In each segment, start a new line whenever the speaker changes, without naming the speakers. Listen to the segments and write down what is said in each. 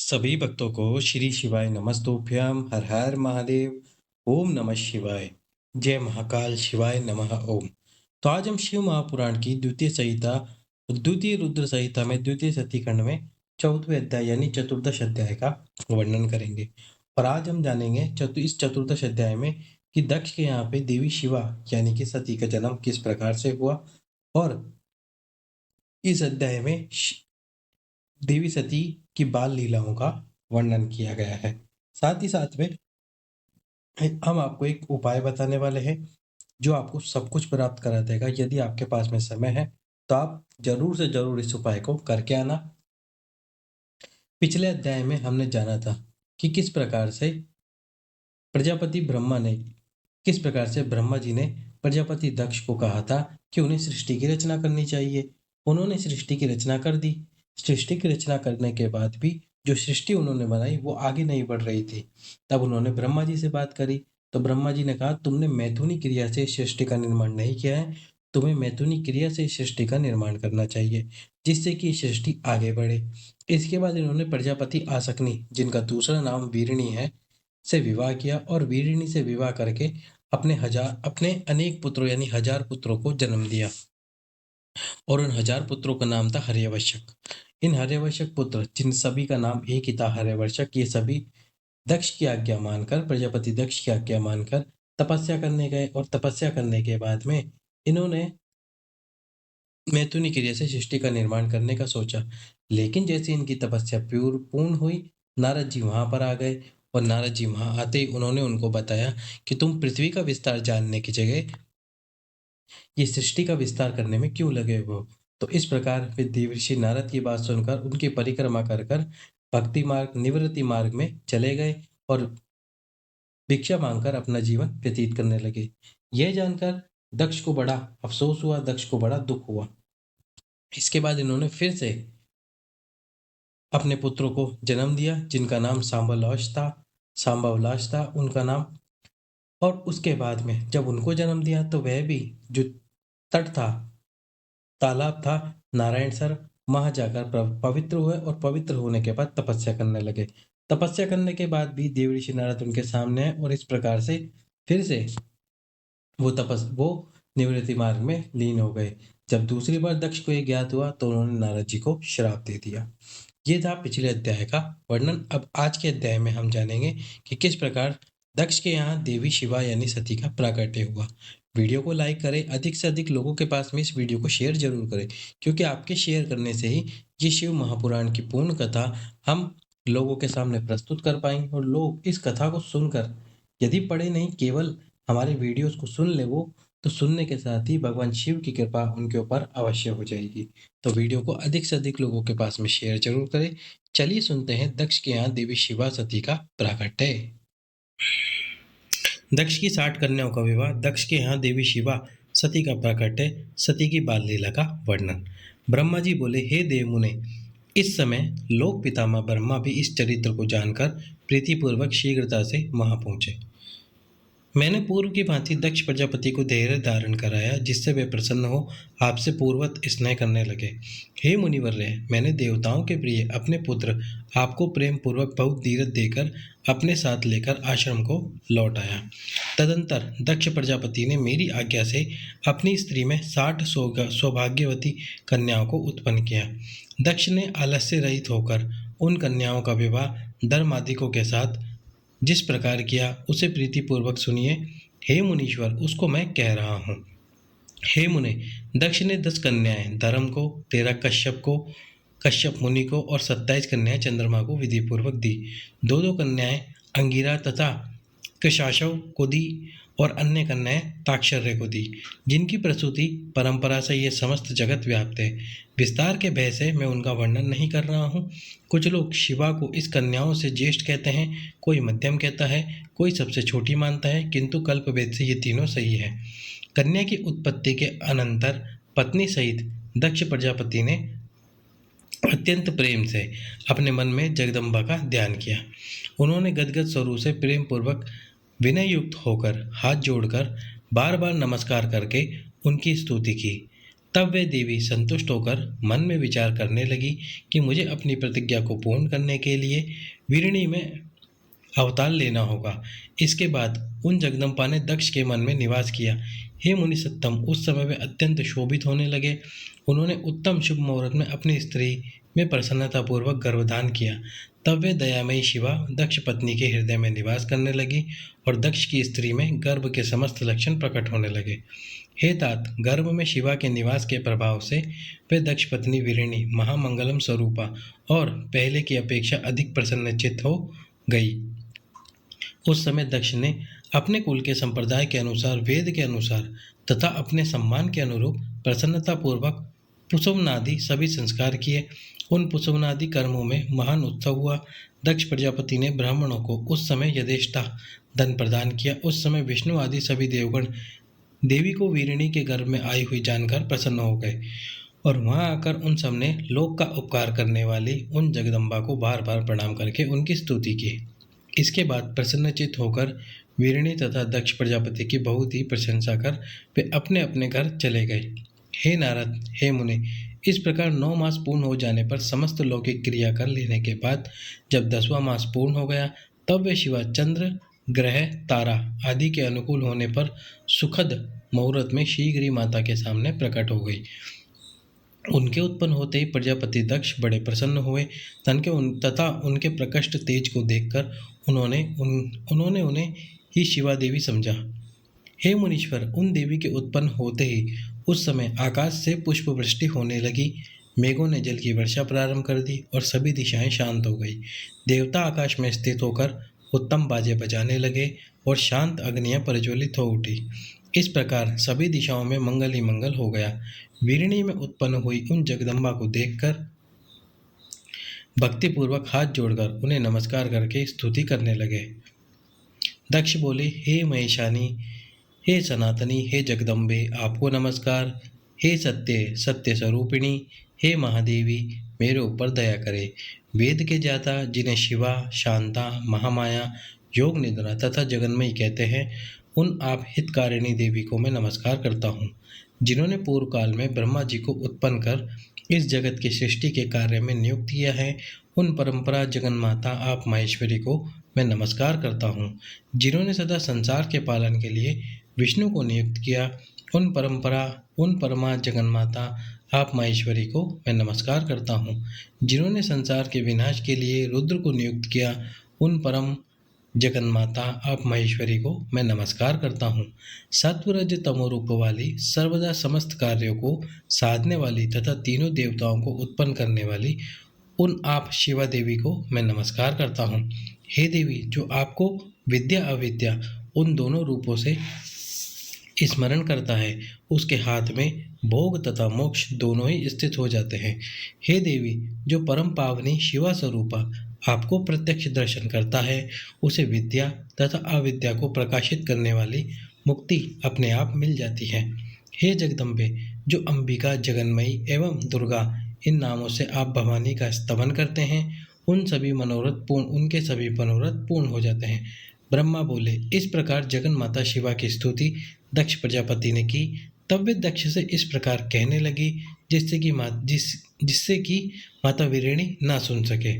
सभी भक्तों को श्री शिवाय नमस्तुभ्यम। हर हर महादेव। ओम नमः शिवाय। जय महाकाल शिवाय नमः ओम। तो आज हम शिव महापुराण की द्वितीय संहिता द्वितीय रुद्र संहिता में द्वितीय सती खंड में चौथवें अध्याय यानी चतुर्दश अध्याय का वर्णन करेंगे। और आज हम जानेंगे इस चतुर्दश अध्याय में कि दक्ष के यहाँ पे देवी शिवा यानी कि सती का जन्म किस प्रकार से हुआ। और इस अध्याय में देवी सती की बाल लीलाओं का वर्णन किया गया है। साथ ही साथ में हम आपको एक उपाय बताने वाले हैं जो आपको सब कुछ प्राप्त करा देगा। यदि आपके पास में समय है तो आप जरूर से जरूर इस उपाय को करके आना। पिछले अध्याय में हमने जाना था कि किस प्रकार से ब्रह्मा जी ने प्रजापति दक्ष को कहा था कि उन्हें सृष्टि की रचना करनी चाहिए। उन्होंने सृष्टि की रचना कर दी। सृष्टि की रचना करने के बाद भी जो सृष्टि उन्होंने बनाई वो आगे नहीं बढ़ रही थी। तब उन्होंने ब्रह्मा जी से बात करी तो ब्रह्मा जी ने कहा, तुमने मैथुनी क्रिया से सृष्टि का निर्माण नहीं किया है, तुम्हें मैथुनी क्रिया से सृष्टि का निर्माण करना चाहिए जिससे कि सृष्टि आगे बढ़े। इसके बाद इन्होंने प्रजापति आसकनी, जिनका दूसरा नाम वीरिणी है, से विवाह किया और वीरिणी से विवाह करके अपने अनेक पुत्रों यानी 1000 पुत्रों को जन्म दिया। और उन 1000 पुत्रों का नाम था हर्यवशक। इन हर्यवशक पुत्र, जिन सभी का नाम एक ही था हर्यवशक, ये सभी दक्ष की आज्ञा मानकर, प्रजापति दक्ष की आज्ञा मानकर तपस्या करने गए। और तपस्या करने के बाद में इन्होंने मैथुनी क्रिया से सृष्टि का निर्माण करने का सोचा। लेकिन जैसे इनकी तपस्या पूर्ण हुई, नारद जी वहां पर आ गए। और नारद जी वहां आते ही उन्होंने उनको बताया कि तुम पृथ्वी का विस्तार जानने की जगह ये सृष्टि का विस्तार करने में क्यों लगे हुए हो। तो इस प्रकार फिर देवर्षि नारद की बात सुनकर उनकी परिक्रमा कर कर भक्ति मार्ग निवृत्ति मार्ग में चले गए और भिक्षा मांगकर अपना जीवन व्यतीत करने लगे। यह जानकर दक्ष को बड़ा अफसोस हुआ, दक्ष को बड़ा दुख हुआ। इसके बाद इन्होंने फिर से अपने पुत्रों को जन्म दिया जिनका नाम सांबवलाश था उनका नाम। और उसके बाद में जब उनको जन्म दिया तो वह भी जो तट था, तालाब था, नारायण सर, वहां जाकर पवित्र हुए और पवित्र होने के बाद तपस्या करने लगे। तपस्या करने के बाद भी देवऋषि नारद उनके सामने है और इस प्रकार से फिर से वो निवृत्ति मार्ग में लीन हो गए। जब दूसरी बार दक्ष को ये ज्ञात हुआ तो उन्होंने नारद जी को श्राप दे दिया। ये था पिछले अध्याय का वर्णन। अब आज के अध्याय में हम जानेंगे कि किस प्रकार दक्ष के यहाँ देवी शिवा यानी सती का प्राकट्य हुआ। वीडियो को लाइक करें, अधिक से अधिक लोगों के पास में इस वीडियो को शेयर जरूर करें, क्योंकि आपके शेयर करने से ही ये शिव महापुराण की पूर्ण कथा हम लोगों के सामने प्रस्तुत कर पाएंगे। और लोग इस कथा को सुनकर यदि पढ़े नहीं, केवल हमारे वीडियोस को सुन ले वो, तो सुनने के साथ ही भगवान शिव की कृपा उनके ऊपर अवश्य हो जाएगी। तो वीडियो को अधिक से अधिक लोगों के पास में शेयर जरूर करें। चलिए सुनते हैं दक्ष के यहाँ देवी शिवा सती का प्राकट्य। दक्ष की 60 कन्याओं का विवाह। दक्ष के यहाँ देवी शिवा सती का प्राकट्य। सती की बाल लीला का वर्णन। ब्रह्मा जी बोले, हे देव मुने, इस समय लोक पितामह ब्रह्मा भी इस चरित्र को जानकर प्रीतिपूर्वक शीघ्रता से वहां पहुंचे। मैंने पूर्व की भांति दक्ष प्रजापति को धैर्य धारण कराया, जिससे वे प्रसन्न हो आपसे पूर्वत स्नेह करने लगे। हे मुनिवर्य, मैंने देवताओं के प्रिय अपने पुत्र आपको प्रेम पूर्वक बहुत धीरज देकर अपने साथ लेकर आश्रम को लौट आया। तदंतर दक्ष प्रजापति ने मेरी आज्ञा से अपनी स्त्री में 60 सौभाग्यवती कन्याओं को उत्पन्न किया। दक्ष ने आलस्य रहित होकर उन कन्याओं का विवाह धर्मादिकों के साथ जिस प्रकार किया उसे प्रीतिपूर्वक सुनिए। हे मुनीश्वर, उसको मैं कह रहा हूँ। हे मुने, दक्ष ने 10 कन्याएं धर्म को, 13 कश्यप मुनि को और 27 कन्याएं चंद्रमा को विधिपूर्वक दी। 2-2 कन्याएं अंगिरा तथा कृशाशव को दी और अन्य कन्याएं ताक्षर्य को दी, जिनकी प्रसूति परंपरा से ये समस्त जगत व्याप्त है। विस्तार के भय से मैं उनका वर्णन नहीं कर रहा हूँ। कुछ लोग शिवा को इस कन्याओं से ज्येष्ठ कहते हैं, कोई मध्यम कहता है, कोई सबसे छोटी मानता है, किंतु कल्पभेद से ये तीनों सही है। कन्या की उत्पत्ति के अनंतर पत्नी सहित दक्ष प्रजापति ने अत्यंत प्रेम से अपने मन में जगदम्बा का ध्यान किया। उन्होंने गदगद स्वरूप से प्रेम पूर्वक विनय युक्त होकर हाथ जोड़कर बार बार नमस्कार करके उनकी स्तुति की। तब वे देवी संतुष्ट होकर मन में विचार करने लगी कि मुझे अपनी प्रतिज्ञा को पूर्ण करने के लिए वीरिणी में अवतार लेना होगा। इसके बाद उन जगदम्बा ने दक्ष के मन में निवास किया। हे मुनि सत्तम, उस समय वे अत्यंत शोभित होने लगे। उन्होंने उत्तम शुभ मुहूर्त में अपनी स्त्री में प्रसन्नतापूर्वक गर्भधान किया। तब वे दयामयी शिवा दक्ष पत्नी के हृदय में निवास करने लगी और दक्ष की स्त्री में गर्भ के समस्त लक्षण प्रकट होने लगे। हे तात, गर्भ में शिवा के निवास के प्रभाव से वे दक्ष पत्नी वीरिणी महामंगलम स्वरूपा और पहले की अपेक्षा अधिक प्रसन्नचित्त हो गई। उस समय दक्ष ने अपने कुल के संप्रदाय के अनुसार, वेद के अनुसार तथा अपने सम्मान के अनुरूप प्रसन्नतापूर्वक पुष्पनादि सभी संस्कार किए। उन पुष्पनादि कर्मों में महान उत्सव हुआ। दक्ष प्रजापति ने ब्राह्मणों को उस समय यथेष्टा धन प्रदान किया। उस समय विष्णु आदि सभी देवगण देवी को वीरिणी के गर्भ में आई हुई जानकर प्रसन्न हो गए और वहां आकर उन सब ने लोक का उपकार करने वाली उन जगदम्बा को बार बार प्रणाम करके उनकी स्तुति की। इसके बाद प्रसन्नचित्त होकर वीरिणी तथा दक्ष प्रजापति की बहुत ही प्रशंसा कर वे अपने अपने घर चले गए। हे नारद, हे मुनि, इस प्रकार 9 मास पूर्ण हो जाने पर समस्त लौकिक क्रिया कर लेने के बाद जब 10वां मास पूर्ण हो गया, तब वे शिवा चंद्र, ग्रह, तारा आदि के अनुकूल होने पर सुखद मुहूर्त में शीघ्र ही माता के सामने प्रकट हो गई। उनके उत्पन्न होते ही प्रजापति दक्ष बड़े प्रसन्न हुए। तथा उनके प्रकट तेज को देखकर उन्होंने उन्हें ही शिवा देवी समझा। हे मुनीश्वर, उन देवी के उत्पन्न होते ही उस समय आकाश से पुष्प वृष्टि होने लगी। मेघों ने जल की वर्षा प्रारंभ कर दी और सभी दिशाएं शांत हो गई। देवता आकाश में स्थित होकर उत्तम बाजे बजाने लगे और शांत अग्नियां प्रज्वलित हो उठी। इस प्रकार सभी दिशाओं में मंगल ही मंगल हो गया। वीरिणी में उत्पन्न हुई उन जगदम्बा को देखकर भक्तिपूर्वक हाथ जोड़कर उन्हें नमस्कार करके स्तुति करने लगे। दक्ष बोले, हे महेशानी, हे सनातनी, हे जगदम्बे, आपको नमस्कार। हे सत्य सत्य स्वरूपिणी, हे महादेवी, मेरे ऊपर दया करे। वेद के जाता, जिन्हें शिवा, शांता, महामाया, योग निद्रा तथा जगन्मयी कहते हैं, उन आप हितकारिणी देवी को मैं नमस्कार करता हूँ, जिन्होंने पूर्व काल में ब्रह्मा जी को उत्पन्न कर इस जगत की सृष्टि के कार्य में नियुक्त किया है। उन परंपरा जगन्माता आप माहेश्वरी को मैं नमस्कार करता हूँ, जिन्होंने सदा संसार के पालन के लिए विष्णु को नियुक्त किया। उन परमा जगन्माता आप माहेश्वरी को मैं नमस्कार करता हूँ, जिन्होंने संसार के विनाश के लिए रुद्र को नियुक्त किया। उन परम जगन्माता आप महेश्वरी को मैं नमस्कार करता हूँ। सत्वरज तमो रूप वाली, सर्वदा समस्त कार्यों को साधने वाली तथा तीनों देवताओं को उत्पन्न करने वाली उन आप शिवा देवी को मैं नमस्कार करता हूँ। हे देवी, जो आपको विद्या अविद्या उन दोनों रूपों से स्मरण करता है, उसके हाथ में भोग तथा मोक्ष दोनों ही स्थित हो जाते हैं। हे देवी, जो परम पावनी शिवा स्वरूपा आपको प्रत्यक्ष दर्शन करता है, उसे विद्या तथा अविद्या को प्रकाशित करने वाली मुक्ति अपने आप मिल जाती है। हे जगदम्बे, जो अंबिका, जगन्मयी एवं दुर्गा इन नामों से आप भवानी का स्तवन करते हैं, उनके सभी मनोरथ पूर्ण हो जाते हैं। ब्रह्मा बोले, इस प्रकार जगन माता शिवा की स्तुति दक्ष प्रजापति ने की। तब वे दक्ष से इस प्रकार कहने लगी, जिससे कि माता वीरिणी ना सुन सके।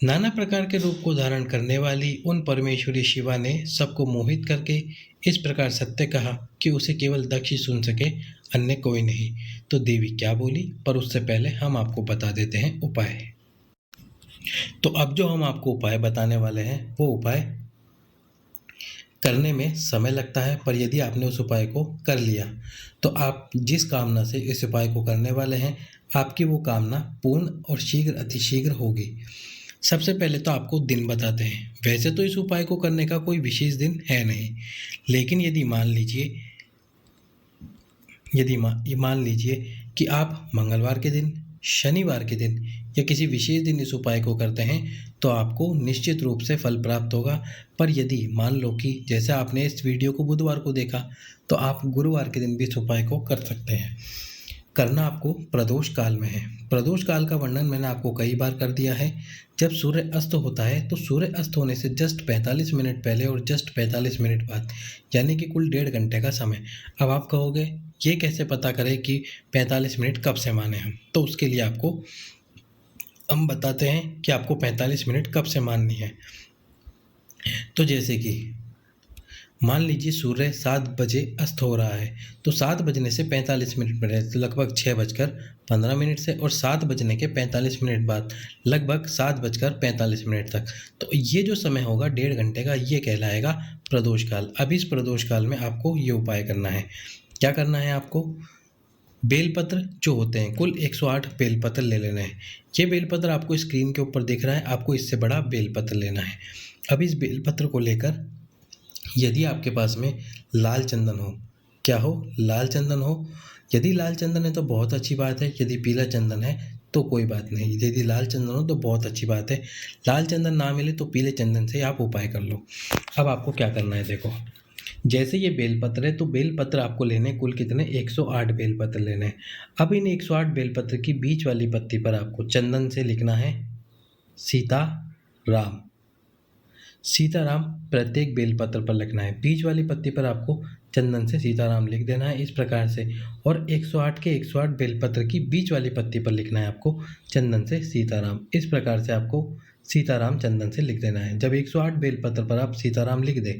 नाना प्रकार के रूप को धारण करने वाली उन परमेश्वरी शिवा ने सबको मोहित करके इस प्रकार सत्य कहा कि उसे केवल दक्ष ही सुन सके, अन्य कोई नहीं। तो देवी क्या बोली, पर उससे पहले हम आपको बता देते हैं उपाय। तो अब जो हम आपको उपाय बताने वाले हैं, वो उपाय करने में समय लगता है, पर यदि आपने उस उपाय को कर लिया तो आप जिस कामना से इस उपाय को करने वाले हैं, आपकी वो कामना पूर्ण और शीघ्र अतिशीघ्र होगी। सबसे पहले तो आपको दिन बताते हैं। वैसे तो इस उपाय को करने का कोई विशेष दिन है नहीं, लेकिन यदि मान लीजिए कि आप मंगलवार के दिन, शनिवार के दिन या किसी विशेष दिन इस उपाय को करते हैं, तो आपको निश्चित रूप से फल प्राप्त होगा। पर यदि मान लो कि जैसे आपने इस वीडियो को बुधवार को देखा, तो आप गुरुवार के दिन भी इस उपाय को कर सकते हैं। करना आपको प्रदोष काल में है। प्रदोष काल का वर्णन मैंने आपको कई बार कर दिया है। जब सूर्य अस्त होता है तो सूर्य अस्त होने से जस्ट 45 मिनट पहले और जस्ट 45 मिनट बाद, यानी कि कुल 1.5 घंटे का समय। अब आप कहोगे ये कैसे पता करें कि 45 मिनट कब से माने हम? तो उसके लिए आपको हम बताते हैं कि आपको 45 मिनट कब से माननी है। तो जैसे कि मान लीजिए सूर्य 7 बजे अस्त हो रहा है, तो 7 बजने से 45 मिनट पहले तो लगभग 6:15 से, और 7 बजने के 45 मिनट बाद लगभग 7:45 तक, तो ये जो समय होगा 1.5 घंटे का, ये कहलाएगा प्रदोष काल। अब इस प्रदोष काल में आपको ये उपाय करना है। क्या करना है आपको? बेलपत्र जो होते हैं, कुल 108 बेलपत्र ले लेना है। ये बेलपत्र आपको स्क्रीन के ऊपर दिख रहा है, आपको इससे बड़ा बेलपत्र लेना है। अब इस बेलपत्र को लेकर यदि आपके पास में लाल चंदन हो, क्या हो? लाल चंदन हो। यदि लाल चंदन है तो बहुत अच्छी बात है, यदि पीला चंदन है तो कोई बात नहीं। यदि लाल चंदन हो तो बहुत अच्छी बात है। लाल चंदन ना मिले तो पीले चंदन से आप उपाय कर लो। अब आपको क्या करना है, देखो, जैसे ये बेलपत्र है तो बेलपत्र आपको लेने कुल कितने? 108 बेलपत्र लेने हैं। अब इन 108 बेलपत्र की बीच वाली पत्ती पर आपको चंदन से लिखना है सीता राम। सीताराम प्रत्येक बेलपत्र पर लिखना है। बीच वाली पत्ती पर आपको चंदन से सीताराम लिख देना है इस प्रकार से, और 108 के 108 बेलपत्र की बीच वाली पत्ती पर लिखना है आपको चंदन से सीताराम। इस प्रकार से आपको सीताराम चंदन से लिख देना है। जब 108 बेलपत्र पर आप सीताराम लिख दें,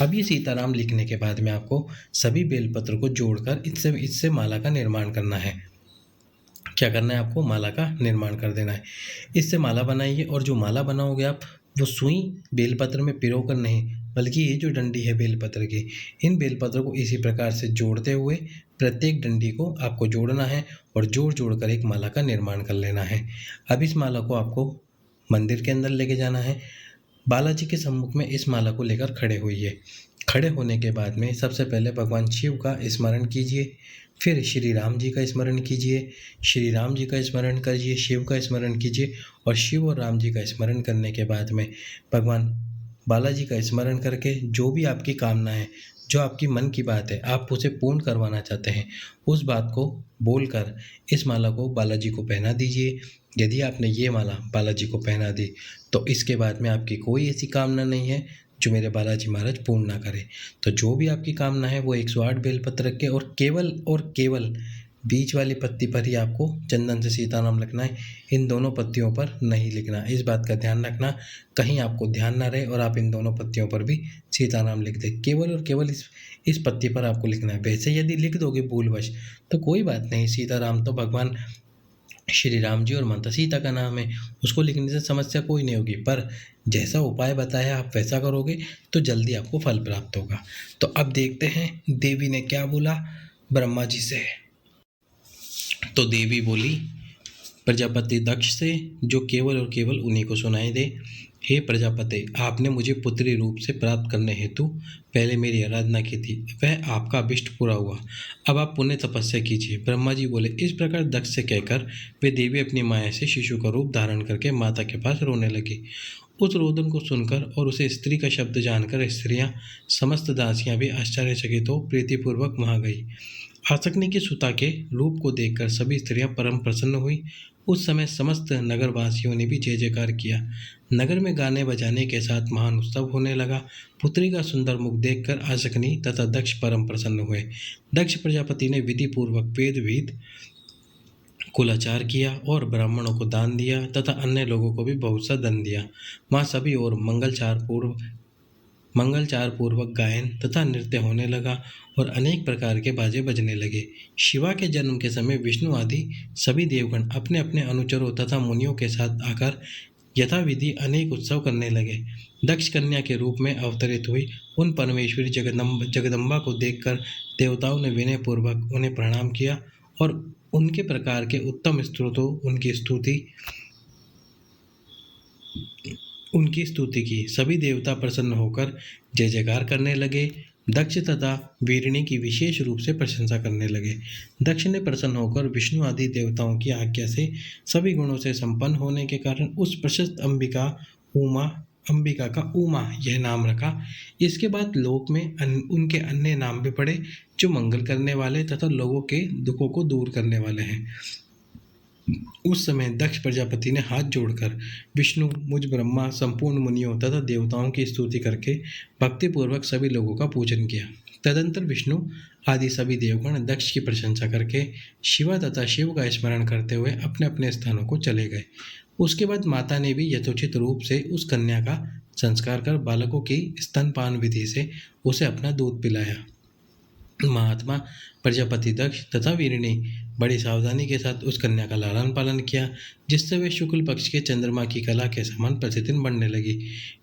अब ये सीताराम लिखने के बाद में आपको सभी बेलपत्र को जोड़कर इससे माला का निर्माण करना है। क्या करना है आपको? माला का निर्माण कर देना है। इससे माला बनाइए, और जो माला बनाओगे आप, वो सुई बेलपत्र में पिरोकर नहीं, बल्कि ये जो डंडी है बेलपत्र की, इन बेलपत्र को इसी प्रकार से जोड़ते हुए प्रत्येक डंडी को आपको जोड़ना है, और जोड़ जोड़ कर एक माला का निर्माण कर लेना है। अब इस माला को आपको मंदिर के अंदर लेके जाना है। बालाजी के सम्मुख में इस माला को लेकर खड़े होइए। खड़े होने के बाद में सबसे पहले भगवान शिव का स्मरण कीजिए, फिर श्री राम जी का स्मरण कीजिए। श्री राम जी का स्मरण कीजिए, शिव का स्मरण कीजिए, और शिव और राम जी का स्मरण करने के बाद में भगवान बालाजी का स्मरण करके जो भी आपकी कामना है, जो आपकी मन की बात है, आप उसे पूर्ण करवाना चाहते हैं, उस बात को बोलकर इस माला को बालाजी को पहना दीजिए। यदि आपने ये माला बालाजी को पहना दी तो इसके बाद में आपकी कोई ऐसी कामना नहीं है जो मेरे बालाजी महाराज पूर्ण ना करें। तो जो भी आपकी कामना है वो 108 बेलपत्र रख के, और केवल बीच वाली पत्ती पर ही आपको चंदन से सीताराम लिखना है। इन दोनों पत्तियों पर नहीं लिखना। इस बात का ध्यान रखना, कहीं आपको ध्यान ना रहे और आप इन दोनों पत्तियों पर भी सीताराम लिख दें। केवल और केवल इस पत्ती पर आपको लिखना है। वैसे यदि लिख दोगे भूलवश तो कोई बात नहीं, सीताराम तो भगवान श्री राम जी और माता सीता का नाम है, उसको लिखने से समस्या कोई नहीं होगी। पर जैसा उपाय बताया आप वैसा करोगे तो जल्दी आपको फल प्राप्त होगा। तो अब देखते हैं देवी ने क्या बोला ब्रह्मा जी से। तो देवी बोली प्रजापति दक्ष से, जो केवल और केवल उन्हीं को सुनाई दे, हे प्रजापति, आपने मुझे पुत्री रूप से प्राप्त करने हेतु पहले मेरी आराधना की थी, वह आपका अभिष्ट पूरा हुआ। अब आप पुण्य तपस्या कीजिए। ब्रह्मा जी बोले। इस प्रकार दक्ष से कहकर वे देवी अपनी माया से शिशु का रूप धारण करके माता के पास रोने लगी। उस रोदन को सुनकर और उसे स्त्री का शब्द जानकर स्त्रियां, समस्त दासियां भी आश्चर्यचकित हो प्रीतिपूर्वक वहां गई। आसक्नी की सुता के रूप को देखकर सभी स्त्रियां परम प्रसन्न हुई। उस समय समस्त नगरवासियों ने भी जय जयकार किया। नगर में गाने बजाने के साथ महान उत्सव होने लगा। पुत्री का सुंदर मुख देखकर आसक्नी तथा दक्ष परम प्रसन्न हुए। दक्ष प्रजापति ने विधि पूर्वक वेद विद कुलाचार किया और ब्राह्मणों को दान दिया तथा अन्य लोगों को भी बहुत सा धन दिया। वहाँ सभी और मंगलचार पूर्वक गायन तथा नृत्य होने लगा और अनेक प्रकार के बाजे बजने लगे। शिवा के जन्म के समय विष्णु आदि सभी देवगण अपने अपने अनुचरों तथा मुनियों के साथ आकर यथाविधि अनेक उत्सव करने लगे। दक्ष कन्या के रूप में अवतरित हुई उन परमेश्वरी जगदम्बा को देखकर देवताओं ने विनय पूर्वक उन्हें प्रणाम किया और उनके प्रकार के उत्तम स्तोत्रों उनकी स्तुति की। सभी देवता प्रसन्न होकर जय जयकार करने लगे। दक्ष तथा वीरिणी की विशेष रूप से प्रशंसा करने लगे। दक्ष ने प्रसन्न होकर विष्णु आदि देवताओं की आज्ञा से सभी गुणों से संपन्न होने के कारण उस प्रशस्त अंबिका, उमा अंबिका का उमा यह नाम रखा। इसके बाद लोक में उनके अन्य नाम भी पड़े जो मंगल करने वाले तथा लोगों के दुखों को दूर करने वाले हैं। उस समय दक्ष प्रजापति ने हाथ जोड़कर विष्णु, मुझ ब्रह्मा, संपूर्ण मुनियों तथा देवताओं की स्तुति करके भक्तिपूर्वक सभी लोगों का पूजन किया। तदंतर विष्णु आदि सभी देवगण दक्ष की प्रशंसा करके शिवा तथा शिव का स्मरण करते हुए अपने अपने स्थानों को चले गए। उसके बाद माता ने भी यथोचित रूप से उस कन्या का संस्कार कर बालकों की स्तनपान विधि से उसे अपना दूध पिलाया। महात्मा प्रजापति दक्ष तथा वीरिणी बड़ी सावधानी के साथ उस कन्या का लालन पालन किया, जिससे वे शुक्ल पक्ष के चंद्रमा की कला के समान प्रतिदिन बढ़ने लगी।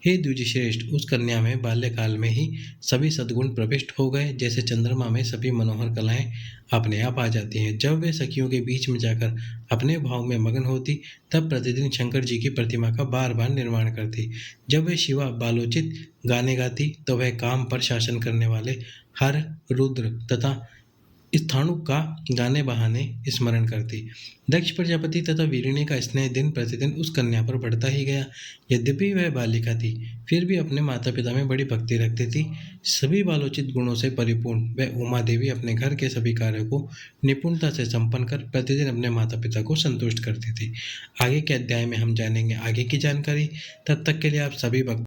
हे द्विजश्रेष्ठ, उस कन्या में बाल्यकाल में ही सभी सद्गुण प्रविष्ट हो गए। जैसे चंद्रमा में सभी मनोहर कलाएं अपने आप आ जाती हैं। जब वे सखियों के बीच में जाकर अपने भाव में मगन होती, तब प्रतिदिन शंकर जी की प्रतिमा का बार बार निर्माण करती। जब वे शिवा बालोचित गाने गाती, तो वह काम पर शासन करने वाले हर, रुद्र तथा स्थाणु का गाने बहाने स्मरण करती। दक्ष प्रजापति तथा वीरिणी का स्नेह दिन प्रतिदिन उस कन्या पर बढ़ता ही गया। यद्यपि वह बालिका थी, फिर भी अपने माता पिता में बड़ी भक्ति रखती थी। सभी बालोचित गुणों से परिपूर्ण वह उमा देवी अपने घर के सभी कार्यों को निपुणता से संपन्न कर प्रतिदिन अपने माता पिता को संतुष्ट करती थी। आगे के अध्याय में हम जानेंगे आगे की जानकारी। तब तक के लिए आप सभी भक्त